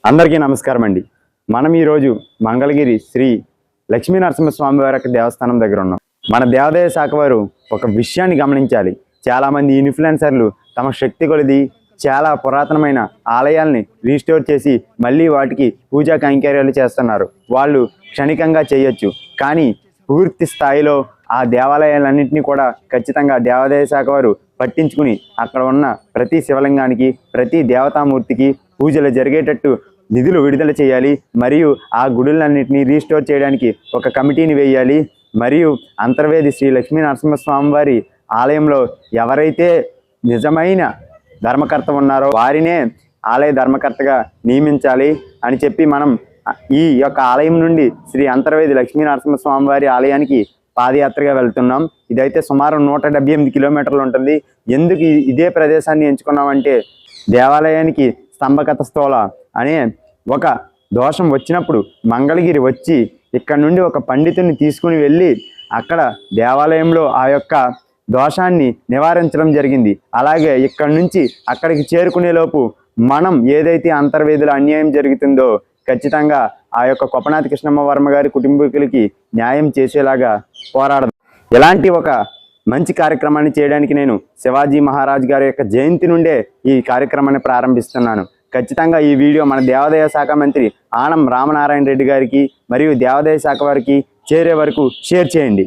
అందరికీ నమస్కారం అండి. మనం ఈరోజు మంగళగిరి శ్రీ లక్ష్మీ నరసింహస్వామి వారి యొక్క దేవస్థానం దగ్గర ఉన్నాం. మన దేవాదాయ శాఖ వారు ఒక విషయాన్ని గమనించాలి. చాలామంది ఇన్ఫ్లుయెన్సర్లు తమ శక్తి కొలిది చాలా పురాతనమైన ఆలయాల్ని రీస్టోర్ చేసి మళ్ళీ వాటికి పూజా కైంకర్యాలు చేస్తున్నారు. వాళ్ళు క్షణికంగా చేయొచ్చు, కానీ పూర్తి స్థాయిలో ఆ దేవాలయాలన్నింటినీ కూడా ఖచ్చితంగా దేవాదాయ శాఖ వారు పట్టించుకుని అక్కడ ఉన్న ప్రతి శివలింగానికి, ప్రతి దేవతామూర్తికి పూజలు జరిగేటట్టు నిధులు విడుదల చేయాలి. మరియు ఆ గుడులన్నింటినీ రీస్టోర్ చేయడానికి ఒక కమిటీని వేయాలి. మరియు అంతర్వేది శ్రీ లక్ష్మీ నరసింహస్వామి వారి ఆలయంలో ఎవరైతే నిజమైన ధర్మకర్త ఉన్నారో వారినే ఆలయ ధర్మకర్తగా నియమించాలి అని చెప్పి మనం ఈ యొక్క ఆలయం నుండి శ్రీ అంతర్వేది లక్ష్మీ నరసింహస్వామి వారి ఆలయానికి పాదయాత్రగా వెళ్తున్నాం. ఇదైతే సుమారు 178 కిలోమీటర్లు ఉంటుంది. ఎందుకు ఇదే ప్రదేశాన్ని ఎంచుకున్నామంటే, దేవాలయానికి స్తంభకథ స్థూల అనే ఒక దోషం వచ్చినప్పుడు మంగళగిరి వచ్చి ఇక్కడ నుండి ఒక పండితుని తీసుకుని వెళ్ళి అక్కడ దేవాలయంలో ఆ యొక్క దోషాన్ని నివారించడం జరిగింది. అలాగే ఇక్కడ నుంచి అక్కడికి చేరుకునేలోపు మనం ఏదైతే అంతర్వేదిలో అన్యాయం జరుగుతుందో ఖచ్చితంగా ఆ యొక్క కొప్పనాథ కృష్ణమ్మ వర్మ గారి కుటుంబీకులకి న్యాయం చేసేలాగా పోరాడదాం. ఇలాంటి ఒక మంచి కార్యక్రమాన్ని చేయడానికి నేను శివాజీ మహారాజ్ గారి యొక్క జయంతి నుండే ఈ కార్యక్రమాన్ని ప్రారంభిస్తున్నాను. ఖచ్చితంగా ఈ వీడియో మన దేవాదాయ శాఖ మంత్రి ఆనం రామనారాయణ రెడ్డి గారికి మరియు దేవాదాయ శాఖ వారికి చేరే వరకు షేర్ చేయండి.